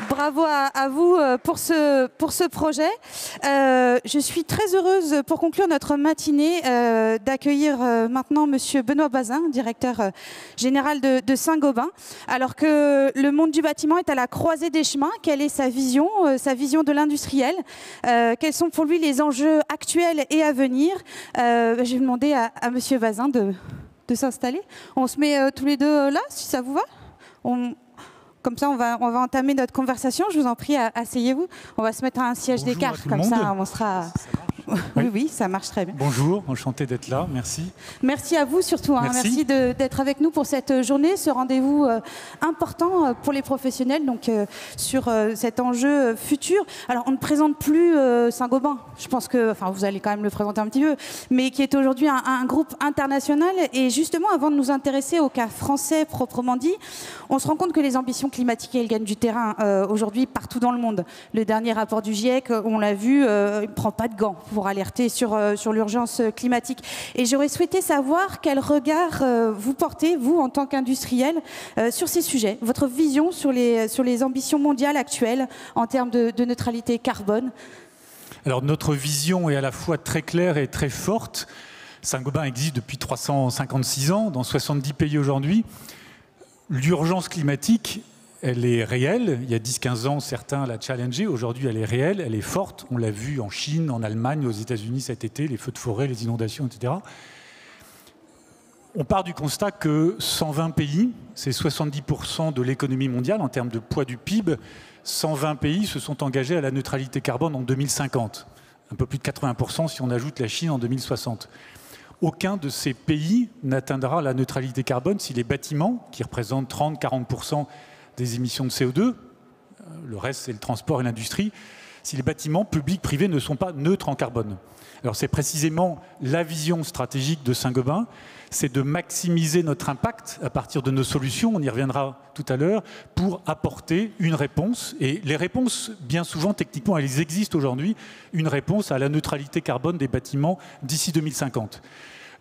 Bravo à vous pour ce projet. Je suis très heureuse, pour conclure notre matinée, d'accueillir maintenant Monsieur Benoît Bazin, directeur général de Saint-Gobain. Alors que le monde du bâtiment est à la croisée des chemins, quelle est sa vision de l'industriel? Quels sont pour lui les enjeux actuels et à venir? Je vais demander à Monsieur Bazin de s'installer. On se met tous les deux là, si ça vous va. Comme ça, on va entamer notre conversation. Je vous en prie, asseyez-vous. On va se mettre à un siège d'écart, comme ça, on sera... Oui, ça marche très bien. Bonjour, enchanté d'être là, merci. Merci à vous surtout, merci d'être avec nous pour cette journée, ce rendez-vous important pour les professionnels, donc sur cet enjeu futur. Alors, on ne présente plus Saint-Gobain, je pense que, enfin, vous allez quand même le présenter un petit peu, mais qui est aujourd'hui un groupe international. Et justement, avant de nous intéresser au cas français proprement dit, on se rend compte que les ambitions climatiques, elles gagnent du terrain aujourd'hui partout dans le monde. Le dernier rapport du GIEC, on l'a vu, il ne prend pas de gants pour alerter sur l'urgence climatique. Et j'aurais souhaité savoir quel regard vous portez, vous, en tant qu'industriel, sur ces sujets, votre vision sur les ambitions mondiales actuelles en termes de neutralité carbone. Alors, notre vision est à la fois très claire et très forte. Saint-Gobain existe depuis 356 ans, dans 70 pays aujourd'hui. L'urgence climatique, elle est réelle. Il y a 10-15 ans, certains la challengeaient. Aujourd'hui, elle est réelle, elle est forte. On l'a vu en Chine, en Allemagne, aux États-Unis cet été, les feux de forêt, les inondations, etc. On part du constat que 120 pays, c'est 70% de l'économie mondiale en termes de poids du PIB, 120 pays se sont engagés à la neutralité carbone en 2050. Un peu plus de 80% si on ajoute la Chine en 2060. Aucun de ces pays n'atteindra la neutralité carbone si les bâtiments, qui représentent 30-40% des émissions de CO2, le reste c'est le transport et l'industrie, si les bâtiments publics, privés ne sont pas neutres en carbone. Alors c'est précisément la vision stratégique de Saint-Gobain, c'est de maximiser notre impact à partir de nos solutions, on y reviendra tout à l'heure, pour apporter une réponse. Et les réponses, bien souvent, techniquement, elles existent aujourd'hui, une réponse à la neutralité carbone des bâtiments d'ici 2050.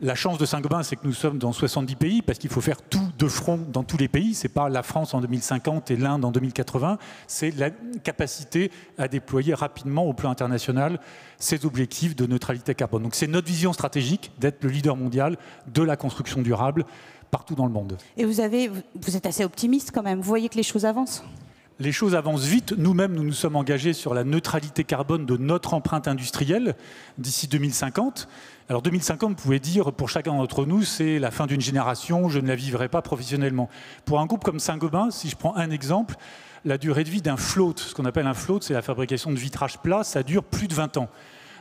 La chance de Saint-Gobain, c'est que nous sommes dans 70 pays, parce qu'il faut faire tout de front dans tous les pays. Ce n'est pas la France en 2050 et l'Inde en 2080. C'est la capacité à déployer rapidement au plan international ces objectifs de neutralité carbone. Donc c'est notre vision stratégique d'être le leader mondial de la construction durable partout dans le monde. Et vous êtes assez optimiste quand même. Vous voyez que les choses avancent ? Les choses avancent vite. Nous-mêmes, nous nous sommes engagés sur la neutralité carbone de notre empreinte industrielle d'ici 2050. Alors 2050, vous pouvez dire, pour chacun d'entre nous, c'est la fin d'une génération, je ne la vivrai pas professionnellement. Pour un groupe comme Saint-Gobain, si je prends un exemple, la durée de vie d'un float, ce qu'on appelle un float, c'est la fabrication de vitrage plat, ça dure plus de 20 ans.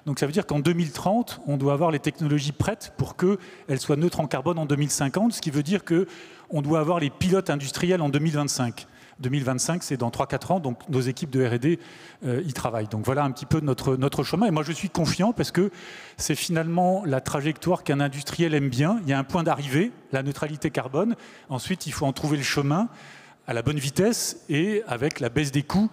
Donc ça veut dire qu'en 2030, on doit avoir les technologies prêtes pour qu'elles soient neutres en carbone en 2050, ce qui veut dire qu'on doit avoir les pilotes industriels en 2025. 2025, c'est dans 3-4 ans, donc nos équipes de R&D y travaillent. Donc voilà un petit peu notre chemin. Et moi, je suis confiant parce que c'est finalement la trajectoire qu'un industriel aime bien. Il y a un point d'arrivée, la neutralité carbone. Ensuite, il faut en trouver le chemin à la bonne vitesse et avec la baisse des coûts,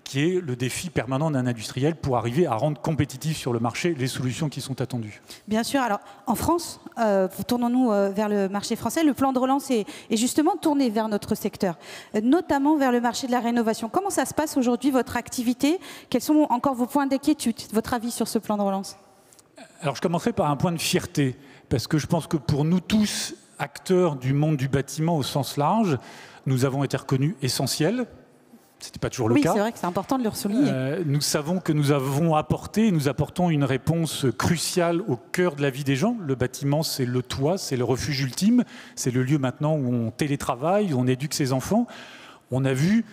qui est le défi permanent d'un industriel pour arriver à rendre compétitifs sur le marché les solutions qui sont attendues. Bien sûr. Alors, en France, tournons-nous vers le marché français. Le plan de relance est justement tourné vers notre secteur, notamment vers le marché de la rénovation. Comment ça se passe aujourd'hui, votre activité? Quels sont encore vos points d'inquiétude, votre avis sur ce plan de relance? Alors, je commencerai par un point de fierté, parce que je pense que pour nous tous, acteurs du monde du bâtiment au sens large, nous avons été reconnus essentiels. Ce n'était pas toujours le cas. Oui, c'est vrai que c'est important de le souligner. Nous savons que nous avons apporté, nous apportons une réponse cruciale au cœur de la vie des gens. Le bâtiment, c'est le toit, c'est le refuge ultime. C'est le lieu maintenant où on télétravaille, où on éduque ses enfants. On a vu,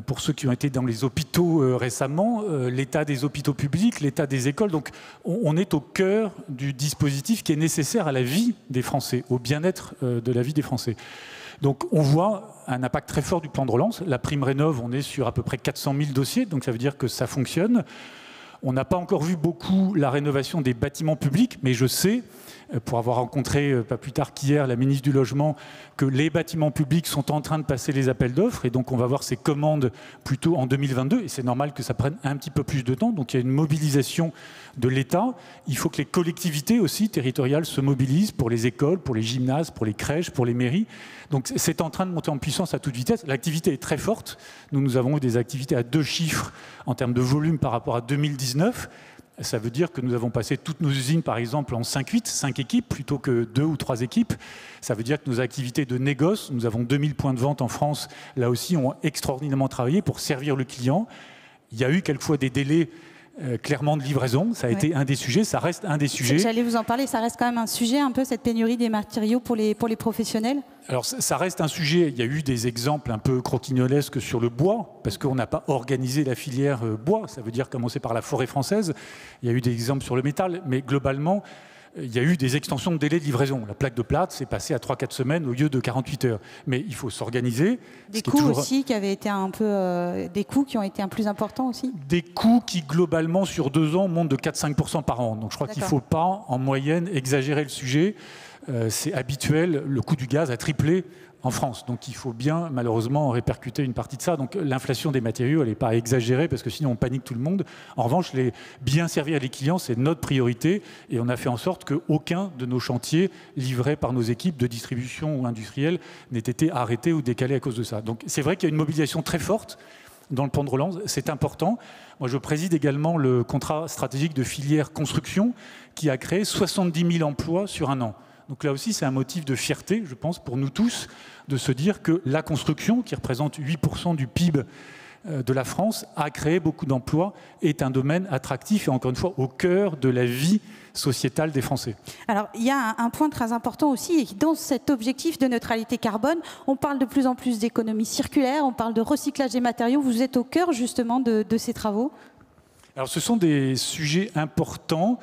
pour ceux qui ont été dans les hôpitaux récemment, l'état des hôpitaux publics, l'état des écoles. Donc on est au cœur du dispositif qui est nécessaire à la vie des Français, au bien-être de la vie des Français. Donc on voit un impact très fort du plan de relance. La prime Rénov', on est sur à peu près 400 000 dossiers, donc ça veut dire que ça fonctionne. On n'a pas encore vu beaucoup la rénovation des bâtiments publics, mais je sais, pour avoir rencontré pas plus tard qu'hier la ministre du Logement, que les bâtiments publics sont en train de passer les appels d'offres et donc on va voir ces commandes plutôt en 2022 et c'est normal que ça prenne un petit peu plus de temps. Donc il y a une mobilisation de l'État. Il faut que les collectivités aussi territoriales se mobilisent pour les écoles, pour les gymnases, pour les crèches, pour les mairies. Donc c'est en train de monter en puissance à toute vitesse. L'activité est très forte. Nous avons eu des activités à 2 chiffres en termes de volume par rapport à 2019. Ça veut dire que nous avons passé toutes nos usines, par exemple, en 5-8, 5 équipes, plutôt que 2 ou 3 équipes. Ça veut dire que nos activités de négoce, nous avons 2000 points de vente en France, là aussi, ont extraordinairement travaillé pour servir le client. Il y a eu quelquefois des délais clairement de livraison, ça a été un des sujets, ça reste un des sujets. J'allais vous en parler, ça reste quand même un sujet, un peu cette pénurie des matériaux pour les professionnels. Alors ça reste un sujet, il y a eu des exemples un peu croquignolesques sur le bois, parce qu'on n'a pas organisé la filière bois, ça veut dire commencer par la forêt française. Il y a eu des exemples sur le métal, mais globalement, il y a eu des extensions de délai de livraison. La plaque de plâtre s'est passée à 3-4 semaines au lieu de 48 heures. Mais il faut s'organiser. Des coûts aussi qui avaient été un peu... des coûts qui ont été un plus importants aussi. Des coûts qui, globalement, sur 2 ans, montent de 4-5% par an. Donc je crois qu'il ne faut pas, en moyenne, exagérer le sujet. C'est habituel, le coût du gaz a triplé en France. Donc il faut bien, malheureusement, répercuter une partie de ça. Donc l'inflation des matériaux, elle n'est pas exagérée parce que sinon on panique tout le monde. En revanche, bien servir les clients, c'est notre priorité. Et on a fait en sorte qu'aucun de nos chantiers livrés par nos équipes de distribution ou industrielles n'ait été arrêté ou décalé à cause de ça. Donc c'est vrai qu'il y a une mobilisation très forte dans le plan de relance, c'est important. Moi, je préside également le contrat stratégique de filière construction qui a créé 70 000 emplois sur 1 an. Donc là aussi, c'est un motif de fierté, je pense, pour nous tous, de se dire que la construction, qui représente 8% du PIB de la France, a créé beaucoup d'emplois, est un domaine attractif et encore une fois au cœur de la vie sociétale des Français. Alors, il y a un point très important aussi, et dans cet objectif de neutralité carbone, on parle de plus en plus d'économie circulaire, on parle de recyclage des matériaux. Vous êtes au cœur justement de ces travaux? Alors, ce sont des sujets importants.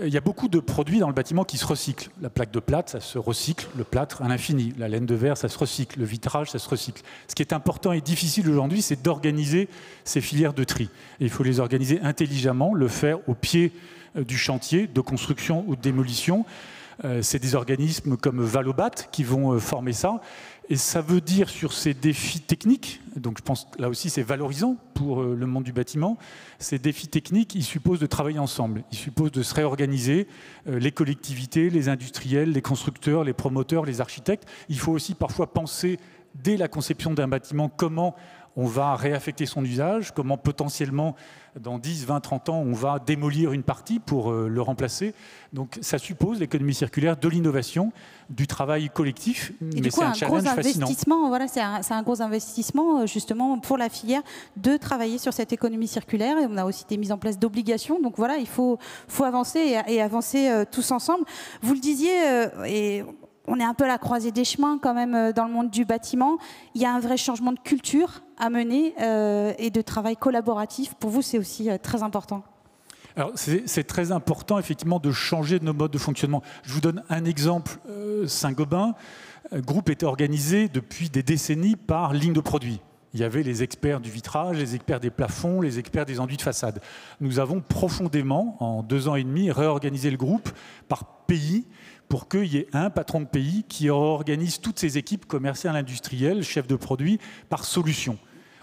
Il y a beaucoup de produits dans le bâtiment qui se recyclent. La plaque de plâtre, ça se recycle, le plâtre à l'infini. La laine de verre, ça se recycle. Le vitrage, ça se recycle. Ce qui est important et difficile aujourd'hui, c'est d'organiser ces filières de tri. Et il faut les organiser intelligemment, le faire au pied du chantier de construction ou de démolition. C'est des organismes comme Valobat qui vont former ça. Et ça veut dire sur ces défis techniques, donc je pense que là aussi c'est valorisant pour le monde du bâtiment, ces défis techniques, ils supposent de travailler ensemble, ils supposent de se réorganiser, les collectivités, les industriels, les constructeurs, les promoteurs, les architectes. Il faut aussi parfois penser dès la conception d'un bâtiment comment on va réaffecter son usage, comment potentiellement dans 10, 20, 30 ans on va démolir une partie pour le remplacer. Donc ça suppose l'économie circulaire, de l'innovation, du travail collectif, mais c'est un challenge fascinant. Voilà, c'est un gros investissement justement pour la filière de travailler sur cette économie circulaire. Et on a aussi des mises en place d'obligations. Donc voilà, il faut avancer et avancer tous ensemble. Vous le disiez, et on est un peu à la croisée des chemins quand même dans le monde du bâtiment. Il y a un vrai changement de culture à mener et de travail collaboratif. Pour vous, c'est aussi très important. Alors, c'est très important, effectivement, de changer nos modes de fonctionnement. Je vous donne un exemple. Saint-Gobain, le groupe était organisé depuis des décennies par ligne de produits. Il y avait les experts du vitrage, les experts des plafonds, les experts des enduits de façade. Nous avons profondément, en 2 ans et demi, réorganisé le groupe par pays pour qu'il y ait un patron de pays qui organise toutes ses équipes commerciales, industrielles, chefs de produits, par solution.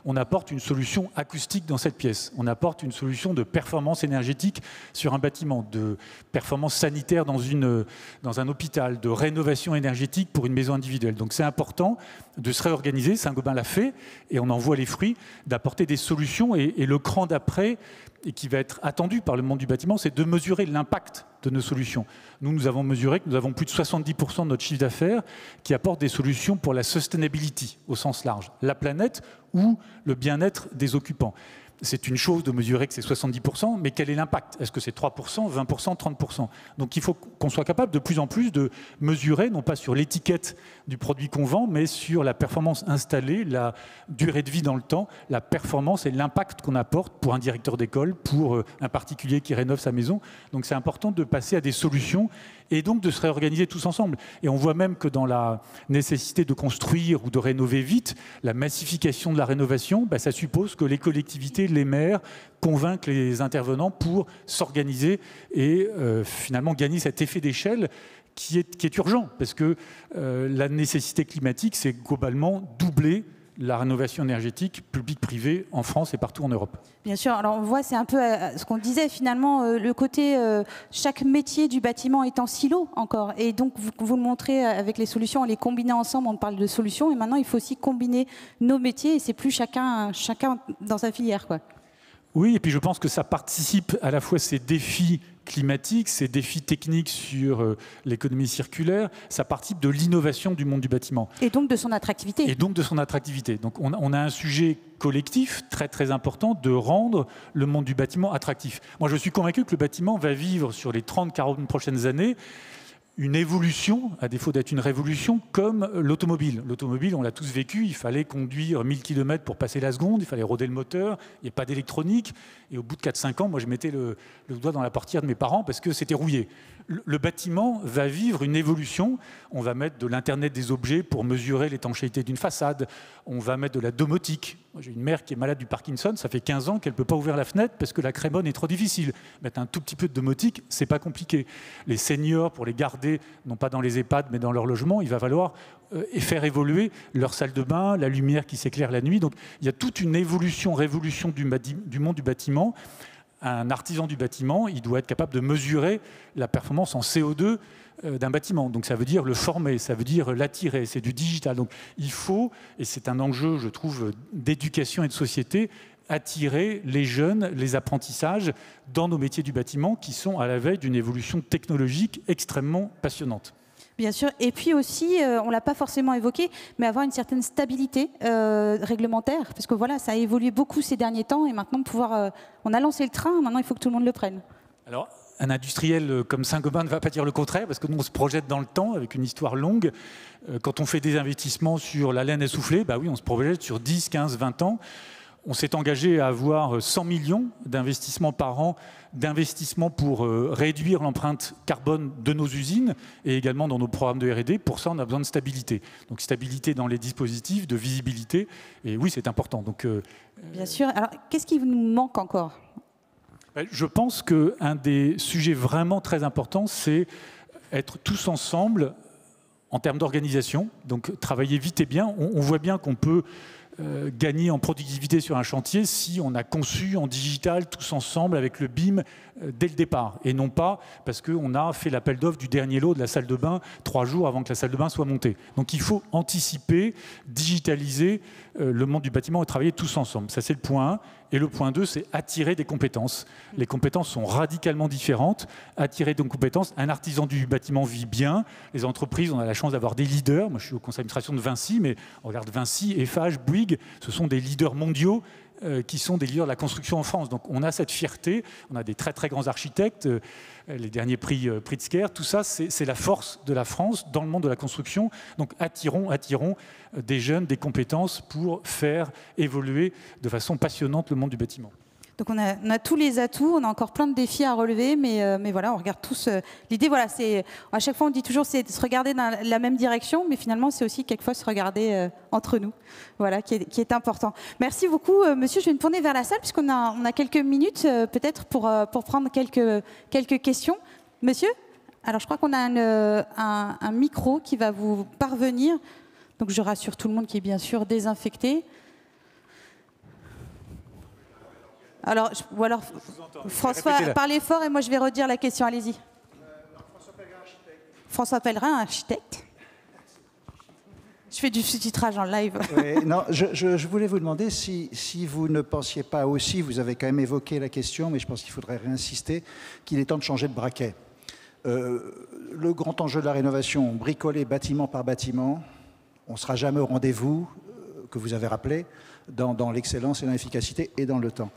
On apporte une solution acoustique dans cette pièce. On apporte une solution de performance énergétique sur un bâtiment, de performance sanitaire dans un hôpital, de rénovation énergétique pour une maison individuelle. Donc c'est important de se réorganiser. Saint-Gobain l'a fait et on en voit les fruits, d'apporter des solutions. Et le cran d'après, et qui va être attendu par le monde du bâtiment, c'est de mesurer l'impact de nos solutions. Nous avons mesuré que nous avons plus de 70% de notre chiffre d'affaires qui apportent des solutions pour la sustainability au sens large, la planète ou le bien-être des occupants. C'est une chose de mesurer que c'est 70%, mais quel est l'impact? Est-ce que c'est 3%, 20%, 30%? Donc il faut qu'on soit capable de plus en plus de mesurer, non pas sur l'étiquette du produit qu'on vend, mais sur la performance installée, la durée de vie dans le temps, la performance et l'impact qu'on apporte pour un directeur d'école, pour un particulier qui rénove sa maison. Donc c'est important de passer à des solutions et donc de se réorganiser tous ensemble. Et on voit même que dans la nécessité de construire ou de rénover vite, la massification de la rénovation, ça suppose que les collectivités, mobiliser les maires, convaincre les intervenants pour s'organiser et finalement gagner cet effet d'échelle qui est urgent, parce que la nécessité climatique, c'est globalement doubler la rénovation énergétique publique-privée en France et partout en Europe. Bien sûr, alors on voit, c'est un peu ce qu'on disait finalement, le côté, chaque métier du bâtiment est en silo encore, et donc vous le montrez avec les solutions, on les combine ensemble, on parle de solutions, et maintenant il faut aussi combiner nos métiers, et c'est plus chacun dans sa filière, quoi. Oui, et puis je pense que ça participe à la fois ces défis climatiques, ces défis techniques sur l'économie circulaire, ça participe de l'innovation du monde du bâtiment. Et donc de son attractivité. Et donc de son attractivité. Donc on a un sujet collectif très très important de rendre le monde du bâtiment attractif. Moi je suis convaincu que le bâtiment va vivre sur les 30-40 prochaines années une évolution, à défaut d'être une révolution, comme l'automobile. L'automobile, on l'a tous vécu, il fallait conduire 1000 km pour passer la seconde, il fallait roder le moteur, il n'y a pas d'électronique. Et au bout de 4-5 ans, moi je mettais le doigt dans la portière de mes parents parce que c'était rouillé. Le bâtiment va vivre une évolution. On va mettre de l'Internet des objets pour mesurer l'étanchéité d'une façade. On va mettre de la domotique. J'ai une mère qui est malade du Parkinson, ça fait 15 ans qu'elle ne peut pas ouvrir la fenêtre parce que la crémone est trop difficile. Mettre un tout petit peu de domotique, c'est pas compliqué. Les seniors, pour les garder, non pas dans les EHPAD, mais dans leur logement, il va falloir faire évoluer leur salle de bain, la lumière qui s'éclaire la nuit. Donc il y a toute une évolution, révolution du monde du bâtiment. Un artisan du bâtiment, il doit être capable de mesurer la performance en CO2 d'un bâtiment. Donc ça veut dire le former, ça veut dire l'attirer, c'est du digital. Donc il faut, et c'est un enjeu, je trouve, d'éducation et de société, attirer les jeunes, les apprentissages dans nos métiers du bâtiment qui sont à la veille d'une évolution technologique extrêmement passionnante. Bien sûr, et puis aussi, on ne l'a pas forcément évoqué, mais avoir une certaine stabilité réglementaire, parce que voilà, ça a évolué beaucoup ces derniers temps, et maintenant, on a lancé le train, maintenant il faut que tout le monde le prenne. Alors, un industriel comme Saint-Gobain ne va pas dire le contraire, parce que nous, on se projette dans le temps, avec une histoire longue. Quand on fait des investissements sur la laine essoufflée, bah oui, on se projette sur 10, 15, 20 ans. On s'est engagé à avoir 100 millions d'investissements par an, d'investissements pour réduire l'empreinte carbone de nos usines et également dans nos programmes de R&D. Pour ça, on a besoin de stabilité. Donc stabilité dans les dispositifs, de visibilité. Et oui, c'est important. Donc, bien sûr. Alors, qu'est-ce qui nous manque encore ? Je pense qu'un des sujets vraiment très importants, c'est être tous ensemble en termes d'organisation. Donc travailler vite et bien. On voit bien qu'on peut gagner en productivité sur un chantier si on a conçu en digital tous ensemble avec le BIM dès le départ et non pas parce qu'on a fait l'appel d'offres du dernier lot de la salle de bain 3 jours avant que la salle de bain soit montée. Donc il faut anticiper, digitaliser le monde du bâtiment et travailler tous ensemble. Ça c'est le point 1. Et le point 2, c'est attirer des compétences. Les compétences sont radicalement différentes. Attirer des compétences, un artisan du bâtiment vit bien. Les entreprises, on a la chance d'avoir des leaders. Moi, je suis au conseil d'administration de Vinci, mais on regarde Vinci, Eiffage, Bouygues, ce sont des leaders mondiaux qui sont des leaders de la construction en France. Donc on a cette fierté, on a des très très grands architectes, les derniers prix Pritzker, tout ça c'est la force de la France dans le monde de la construction. Donc attirons des jeunes, des compétences pour faire évoluer de façon passionnante le monde du bâtiment. Donc on a tous les atouts, on a encore plein de défis à relever, mais voilà, on regarde tous. L'idée, voilà, c'est à chaque fois on dit toujours c'est de se regarder dans la même direction, mais finalement c'est aussi quelquefois se regarder entre nous, voilà, qui est important. Merci beaucoup, monsieur. Je vais me tourner vers la salle puisqu'on a quelques minutes peut-être pour prendre quelques questions, monsieur. Alors je crois qu'on a un micro qui va vous parvenir, donc je rassure tout le monde qui est bien sûr désinfecté. Alors, François, parlez fort et moi je vais redire la question, allez-y. François Pellerin, architecte. Je fais du sous-titrage en live. Oui, non, je voulais vous demander si vous ne pensiez pas aussi, vous avez quand même évoqué la question, mais je pense qu'il faudrait réinsister, qu'il est temps de changer de braquet. Le grand enjeu de la rénovation, bricoler bâtiment par bâtiment, on ne sera jamais au rendez-vous que vous avez rappelé, dans l'excellence et dans l'efficacité et dans le temps.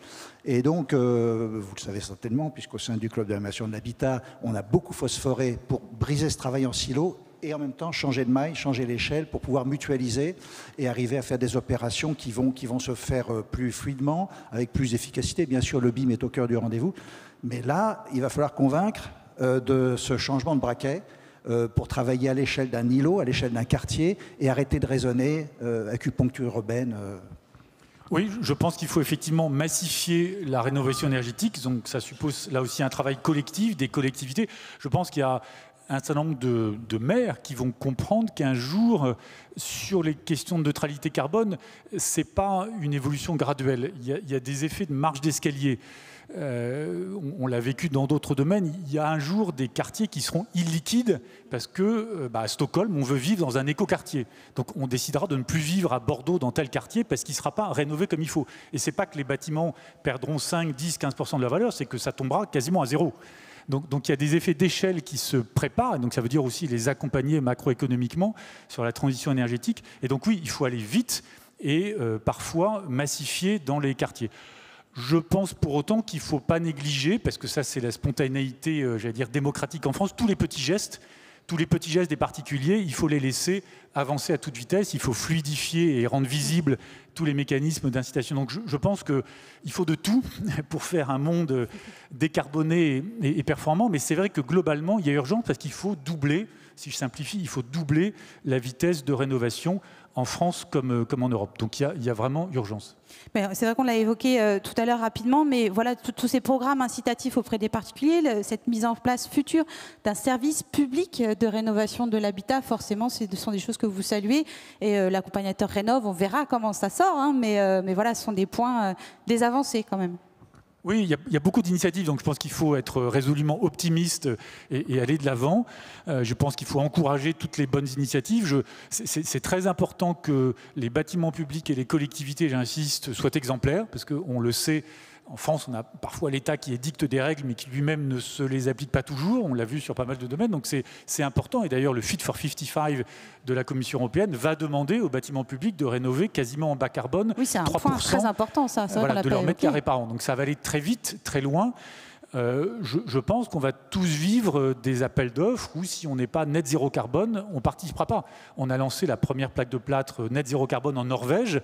Et donc, vous le savez certainement, puisqu'au sein du Club de l'animation de l'habitat, on a beaucoup phosphoré pour briser ce travail en silo et en même temps changer de maille, changer l'échelle pour pouvoir mutualiser et arriver à faire des opérations qui vont se faire plus fluidement, avec plus d'efficacité. Bien sûr, le BIM est au cœur du rendez-vous. Mais là, il va falloir convaincre de ce changement de braquet pour travailler à l'échelle d'un îlot, à l'échelle d'un quartier et arrêter de raisonner acupuncture urbaine. Oui, je pense qu'il faut effectivement massifier la rénovation énergétique. Donc ça suppose là aussi un travail collectif des collectivités. Je pense qu'il y a un certain nombre de maires qui vont comprendre qu'un jour, sur les questions de neutralité carbone, ce n'est pas une évolution graduelle. Il y a des effets de marche d'escalier. On l'a vécu dans d'autres domaines. Il y a un jour des quartiers qui seront illiquides parce que à Stockholm, on veut vivre dans un écoquartier. Donc on décidera de ne plus vivre à Bordeaux dans tel quartier parce qu'il ne sera pas rénové comme il faut. Et ce n'est pas que les bâtiments perdront 5, 10, 15% de leur valeur, c'est que ça tombera quasiment à zéro. Donc il y a des effets d'échelle qui se préparent, et donc ça veut dire aussi les accompagner macroéconomiquement sur la transition énergétique. Et donc oui, il faut aller vite et parfois massifier dans les quartiers. Je pense pour autant qu'il ne faut pas négliger, parce que ça c'est la spontanéité, j'allais dire, démocratique en France, tous les petits gestes des particuliers, il faut les laisser avancer à toute vitesse, il faut fluidifier et rendre visibles tous les mécanismes d'incitation. Donc je pense qu'il faut de tout pour faire un monde décarboné et performant, mais c'est vrai que globalement, il y a urgence parce qu'il faut doubler, si je simplifie, il faut doubler la vitesse de rénovation en France comme en Europe. Donc il y a vraiment urgence. C'est vrai qu'on l'a évoqué tout à l'heure rapidement, mais voilà, tous ces programmes incitatifs auprès des particuliers, cette mise en place future d'un service public de rénovation de l'habitat, forcément, ce sont des choses que vous saluez. Et l'accompagnateur Rénov', on verra comment ça sort, hein, mais voilà, ce sont des points, des avancées quand même. Oui, il y a beaucoup d'initiatives, donc je pense qu'il faut être résolument optimiste et aller de l'avant. Je pense qu'il faut encourager toutes les bonnes initiatives. C'est très important que les bâtiments publics et les collectivités, j'insiste, soient exemplaires, parce qu'on le sait, en France, on a parfois l'État qui édicte des règles, mais qui lui-même ne se les applique pas toujours. On l'a vu sur pas mal de domaines, donc c'est important. Et d'ailleurs, le Fit for 55 de la Commission européenne va demander aux bâtiments publics de rénover quasiment en bas carbone. Oui, c'est un point très important, ça. Voilà, de leur mètre carré par an. Donc ça va aller très vite, très loin. Je pense qu'on va tous vivre des appels d'offres où si on n'est pas net zéro carbone, on ne participera pas. On a lancé la première plaque de plâtre net zéro carbone en Norvège.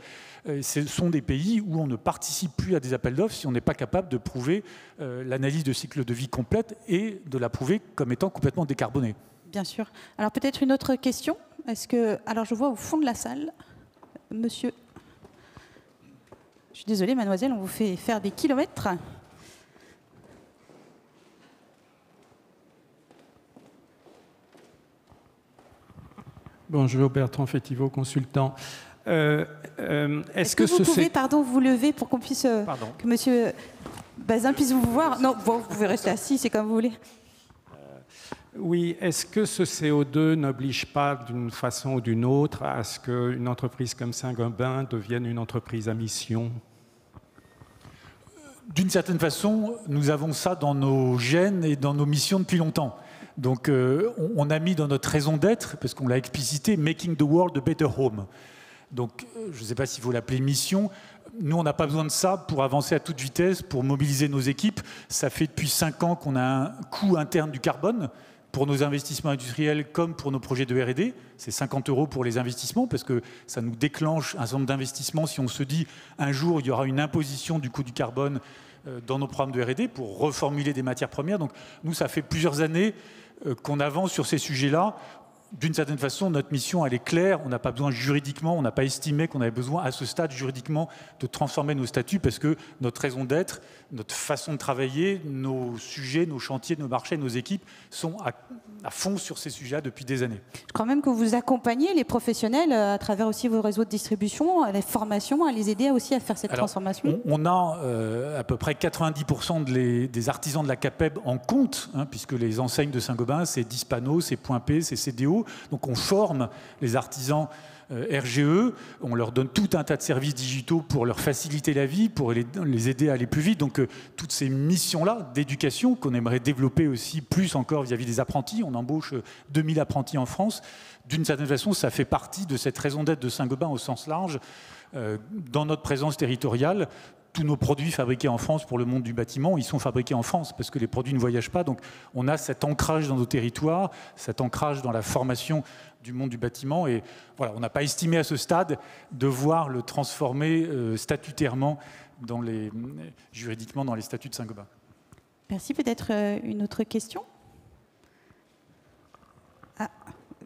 Ce sont des pays où on ne participe plus à des appels d'offres si on n'est pas capable de prouver l'analyse de cycle de vie complète et de la prouver comme étant complètement décarbonée. Bien sûr. Alors peut-être une autre question. Alors je vois au fond de la salle, monsieur. Je suis désolée, mademoiselle, on vous fait faire des kilomètres. Bonjour, Bertrand Fétiveau, consultant. Est-ce que vous pouvez, vous lever pour qu'on puisse, que Monsieur Bazin puisse vous voir? Non, bon, vous pouvez rester assis, c'est comme vous voulez. Oui, est-ce que ce CO2 n'oblige pas d'une façon ou d'une autre à ce qu'une entreprise comme Saint-Gobain devienne une entreprise à mission? D'une certaine façon, nous avons ça dans nos gènes et dans nos missions depuis longtemps. Donc on a mis dans notre raison d'être, parce qu'on l'a explicité, « Making the world a better home ». Donc je ne sais pas s'il faut l'appeler mission. Nous, on n'a pas besoin de ça pour avancer à toute vitesse, pour mobiliser nos équipes. Ça fait depuis 5 ans qu'on a un coût interne du carbone pour nos investissements industriels comme pour nos projets de R&D. C'est 50 € pour les investissements parce que ça nous déclenche un certain nombre d'investissements si on se dit un jour il y aura une imposition du coût du carbone dans nos programmes de R&D pour reformuler des matières premières. Donc nous, ça fait plusieurs années qu'on avance sur ces sujets-là. D'une certaine façon, notre mission, elle est claire. On n'a pas besoin juridiquement, on n'a pas estimé qu'on avait besoin à ce stade juridiquement de transformer nos statuts parce que notre raison d'être, notre façon de travailler, nos sujets, nos chantiers, nos marchés, nos équipes sont à fond sur ces sujets-là depuis des années. Je crois même que vous accompagnez les professionnels à travers aussi vos réseaux de distribution, les formations, à les aider aussi à faire cette transformation. On a à peu près 90% des artisans de la CAPEB en compte, hein, puisque les enseignes de Saint-Gobain, c'est Dispano, c'est Point P, c'est CDO. Donc on forme les artisans RGE, on leur donne tout un tas de services digitaux pour leur faciliter la vie, pour les aider à aller plus vite. Donc toutes ces missions-là d'éducation qu'on aimerait développer aussi plus encore vis-à-vis des apprentis, on embauche 2000 apprentis en France, d'une certaine façon ça fait partie de cette raison d'être de Saint-Gobain au sens large, dans notre présence territoriale. Tous nos produits fabriqués en France pour le monde du bâtiment, ils sont fabriqués en France parce que les produits ne voyagent pas. Donc on a cet ancrage dans nos territoires, cet ancrage dans la formation du monde du bâtiment. Et voilà, on n'a pas estimé à ce stade devoir le transformer statutairement, juridiquement dans les statuts de Saint-Gobain. Merci. Peut-être une autre question?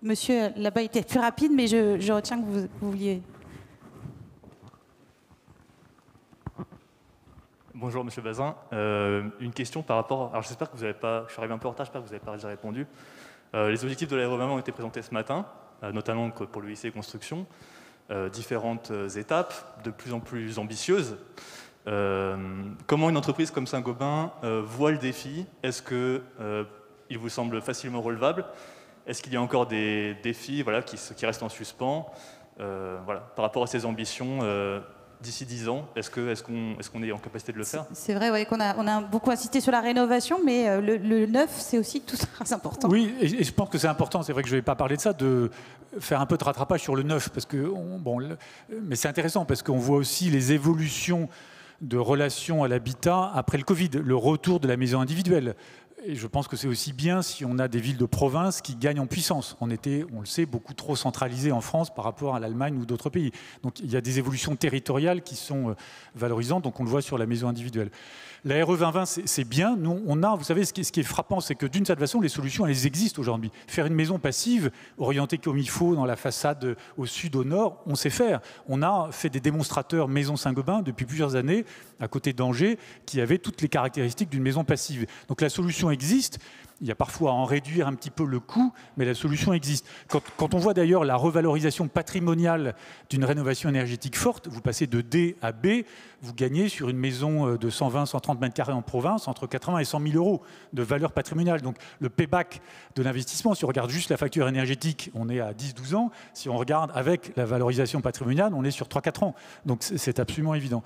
Monsieur, là-bas, était plus rapide, mais je retiens que vous vouliez... Bonjour Monsieur Bazin. Une question par rapport... Alors j'espère que vous n'avez pas... Je suis arrivé un peu en retard, j'espère que vous n'avez pas déjà répondu. Les objectifs de l'ARE 2020 ont été présentés ce matin, notamment pour le lycée Construction. Différentes étapes, de plus en plus ambitieuses. Comment une entreprise comme Saint-Gobain voit le défi? Est-ce qu'il vous semble facilement relevable? Est-ce qu'il y a encore des défis qui restent en suspens par rapport à ces ambitions d'ici 10 ans? Est-ce qu'on est en capacité de le faire? C'est vrai qu'on a beaucoup insisté sur la rénovation, mais le neuf, c'est aussi tout très important. Oui, et je pense que c'est important, c'est vrai que je ne vais pas parler de ça, de faire un peu de rattrapage sur le neuf, parce que, mais c'est intéressant, parce qu'on voit aussi les évolutions de relations à l'habitat après le Covid, le retour de la maison individuelle. Et je pense que c'est aussi bien si on a des villes de province qui gagnent en puissance. On était, on le sait, beaucoup trop centralisés en France par rapport à l'Allemagne ou d'autres pays. Donc il y a des évolutions territoriales qui sont valorisantes, donc on le voit sur la maison individuelle. La RE 2020, c'est bien. Nous, on a, vous savez, ce qui est frappant, c'est que d'une certaine façon, les solutions, elles existent aujourd'hui. Faire une maison passive, orientée comme il faut dans la façade au sud, au nord, on sait faire. On a fait des démonstrateurs Maison Saint-Gobain depuis plusieurs années, à côté d'Angers, qui avaient toutes les caractéristiques d'une maison passive. Donc la solution existe. Il y a parfois à en réduire un petit peu le coût, mais la solution existe. Quand on voit d'ailleurs la revalorisation patrimoniale d'une rénovation énergétique forte, vous passez de D à B, vous gagnez sur une maison de 120-130 mètres carrés en province entre 80 et 100 000 euros de valeur patrimoniale. Donc le payback de l'investissement, si on regarde juste la facture énergétique, on est à 10-12 ans. Si on regarde avec la valorisation patrimoniale, on est sur 3-4 ans. Donc c'est absolument évident.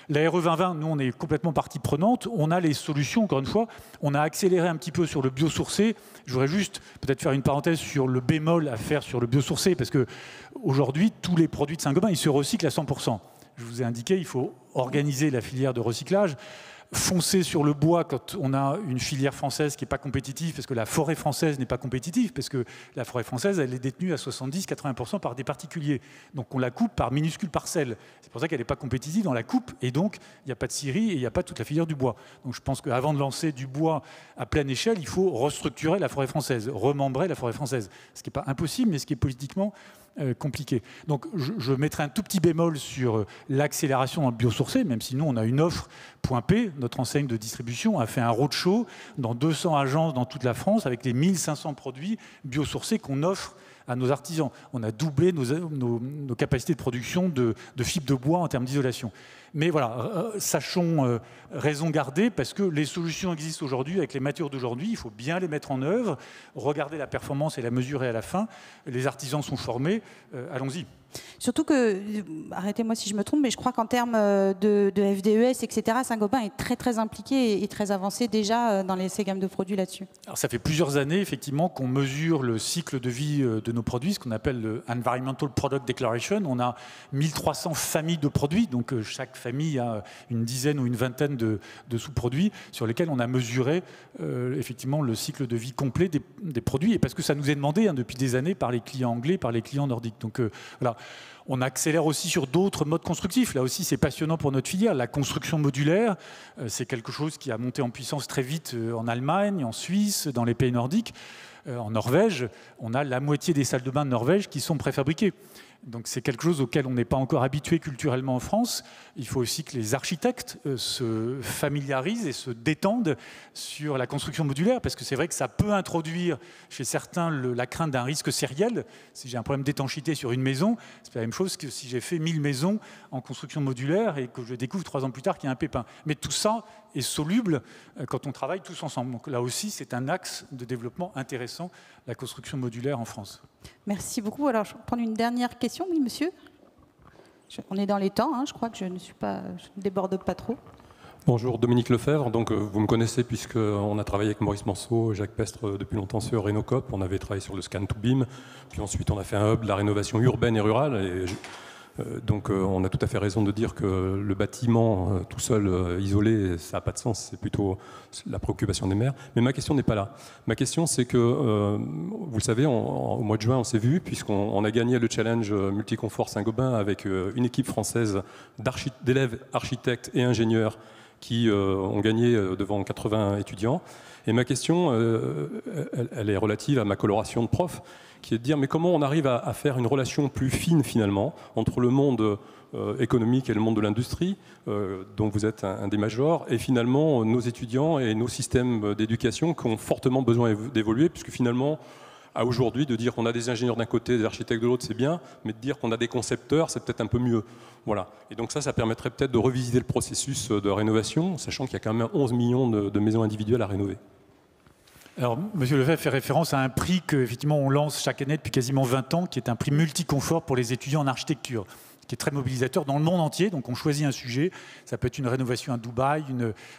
La RE 2020, nous, on est complètement partie prenante. On a les solutions, encore une fois. On a accéléré un petit peu sur le biosourcé. Je voudrais juste peut-être faire une parenthèse sur le bémol à faire sur le biosourcé, parce qu'aujourd'hui, tous les produits de Saint-Gobain, ils se recyclent à 100%. Je vous ai indiqué, il faut organiser la filière de recyclage. Foncer sur le bois quand on a une filière française qui n'est pas compétitive, parce que la forêt française n'est pas compétitive, parce que la forêt française, elle est détenue à 70-80% par des particuliers. Donc on la coupe par minuscules parcelles. C'est pour ça qu'elle n'est pas compétitive dans la coupe, et donc il n'y a pas de scierie et il n'y a pas toute la filière du bois. Donc je pense qu'avant de lancer du bois à pleine échelle, il faut restructurer la forêt française, remembrer la forêt française. Ce qui n'est pas impossible, mais ce qui est politiquement compliqué. Donc je mettrai un tout petit bémol sur l'accélération dans le biosourcé, même si nous on a une offre. Point P, notre enseigne de distribution, a fait un roadshow dans 200 agences dans toute la France avec les 1500 produits biosourcés qu'on offre à nos artisans. On a doublé nos capacités de production de fibres de bois en termes d'isolation. Mais voilà, sachons raison garder, parce que les solutions existent aujourd'hui avec les matériaux d'aujourd'hui. Il faut bien les mettre en œuvre, regarder la performance et la mesurer à la fin. Les artisans sont formés, allons-y. Surtout que, arrêtez-moi si je me trompe, mais je crois qu'en termes de FDES, etc., Saint-Gobain est très très impliqué et très avancé déjà dans ces gammes de produits là-dessus. Alors ça fait plusieurs années effectivement qu'on mesure le cycle de vie de nos produits, ce qu'on appelle le Environmental Product Declaration. On a 1300 familles de produits, donc chaque famille a une dizaine ou une vingtaine de sous-produits sur lesquels on a mesuré effectivement le cycle de vie complet des produits, et parce que ça nous est demandé depuis des années par les clients anglais, par les clients nordiques. Donc voilà. On accélère aussi sur d'autres modes constructifs. Là aussi, c'est passionnant pour notre filière. La construction modulaire, c'est quelque chose qui a monté en puissance très vite en Allemagne, en Suisse, dans les pays nordiques. En Norvège, on a la moitié des salles de bain de Norvège qui sont préfabriquées. Donc c'est quelque chose auquel on n'est pas encore habitué culturellement en France. Il faut aussi que les architectes se familiarisent et se détendent sur la construction modulaire, parce que c'est vrai que ça peut introduire chez certains la crainte d'un risque sériel. Si j'ai un problème d'étanchéité sur une maison, c'est la même chose que si j'ai fait 1000 maisons en construction modulaire et que je découvre 3 ans plus tard qu'il y a un pépin. Mais tout ça est soluble quand on travaille tous ensemble. Donc là aussi, c'est un axe de développement intéressant, la construction modulaire en France. Merci beaucoup. Alors, je vais prendre une dernière question. Oui, monsieur. On est dans les temps, je crois que je ne déborde pas trop. Bonjour, Dominique Lefebvre. Donc, vous me connaissez puisqu'on a travaillé avec Maurice Manceau et Jacques Pestre depuis longtemps sur Rénocop. On avait travaillé sur le scan to BIM. Puis ensuite, on a fait un hub de la rénovation urbaine et rurale. Et donc, on a tout à fait raison de dire que le bâtiment tout seul, isolé, ça n'a pas de sens. C'est plutôt la préoccupation des maires. Mais ma question n'est pas là. Ma question, c'est que, vous le savez, au mois de juin, on s'est vu, puisqu'on a gagné le challenge Multiconfort Saint-Gobain avec une équipe française d'élèves architectes et ingénieurs qui ont gagné devant 80 étudiants. Et ma question, elle est relative à ma coloration de prof, qui est de dire mais comment on arrive à faire une relation plus fine finalement entre le monde économique et le monde de l'industrie, dont vous êtes un des majors, et finalement nos étudiants et nos systèmes d'éducation qui ont fortement besoin d'évoluer, puisque finalement, à aujourd'hui, de dire qu'on a des ingénieurs d'un côté, des architectes de l'autre, c'est bien, mais de dire qu'on a des concepteurs, c'est peut-être un peu mieux. Voilà. Et donc ça permettrait peut-être de revisiter le processus de rénovation, sachant qu'il y a quand même 11 millions de maisons individuelles à rénover. Alors, M. Lefebvre fait référence à un prix qu'effectivement on lance chaque année depuis quasiment 20 ans, qui est un prix multiconfort pour les étudiants en architecture, qui est très mobilisateur dans le monde entier. Donc on choisit un sujet, ça peut être une rénovation à Dubaï,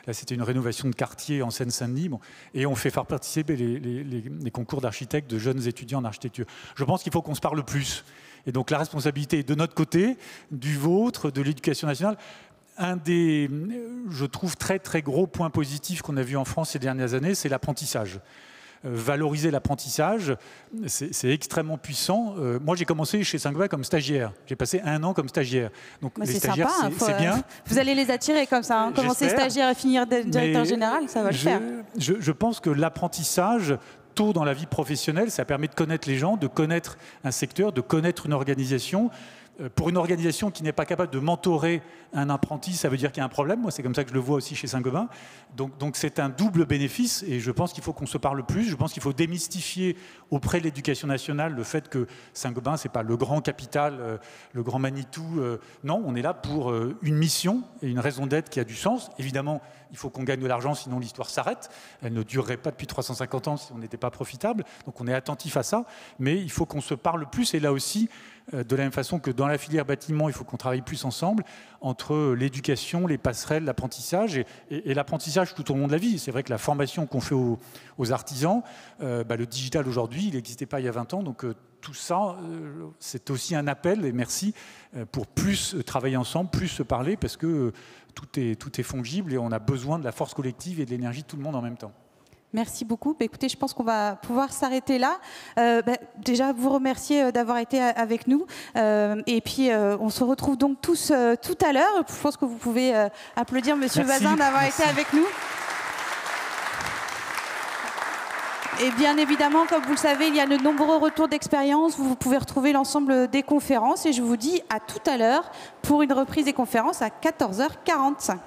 là c'était une rénovation de quartier en Seine-Saint-Denis, bon, et on fait faire participer les concours d'architectes de jeunes étudiants en architecture. Je pense qu'il faut qu'on se parle plus. Et donc la responsabilité est de notre côté, du vôtre, de l'éducation nationale. Un des, je trouve, très très gros points positifs qu'on a vu en France ces dernières années, c'est l'apprentissage. Valoriser l'apprentissage, c'est extrêmement puissant. Moi, j'ai commencé chez Saint-Gobain comme stagiaire. J'ai passé 1 an comme stagiaire. Donc, les stagiaires, c'est bien. Vous allez les attirer comme ça. Hein. Commencer stagiaire et finir directeur général, ça va le faire. Je pense que l'apprentissage, tôt dans la vie professionnelle, ça permet de connaître les gens, de connaître un secteur, de connaître une organisation. Pour une organisation qui n'est pas capable de mentorer un apprenti, ça veut dire qu'il y a un problème. Moi, c'est comme ça que je le vois aussi chez Saint-Gobain. Donc c'est un double bénéfice et je pense qu'il faut qu'on se parle plus. Je pense qu'il faut démystifier auprès de l'éducation nationale le fait que Saint-Gobain, ce n'est pas le grand capital, le grand Manitou. Non, on est là pour une mission et une raison d'être qui a du sens. Évidemment, il faut qu'on gagne de l'argent, sinon l'histoire s'arrête. Elle ne durerait pas depuis 350 ans si on n'était pas profitable. Donc on est attentif à ça. Mais il faut qu'on se parle plus. Et là aussi, de la même façon que dans la filière bâtiment, il faut qu'on travaille plus ensemble entre l'éducation, les passerelles, l'apprentissage et l'apprentissage tout au long de la vie. C'est vrai que la formation qu'on fait aux artisans, le digital aujourd'hui, il n'existait pas il y a 20 ans. Donc tout ça, c'est aussi un appel, et merci, pour plus travailler ensemble, plus se parler, parce que tout est fongible et on a besoin de la force collective et de l'énergie de tout le monde en même temps. Merci beaucoup. Écoutez, je pense qu'on va pouvoir s'arrêter là. Déjà, vous remercier d'avoir été avec nous. Et puis, on se retrouve donc tous tout à l'heure. Je pense que vous pouvez applaudir Monsieur Bazin d'avoir été avec nous. Et bien évidemment, comme vous le savez, il y a de nombreux retours d'expérience. Vous pouvez retrouver l'ensemble des conférences. Et je vous dis à tout à l'heure pour une reprise des conférences à 14h45.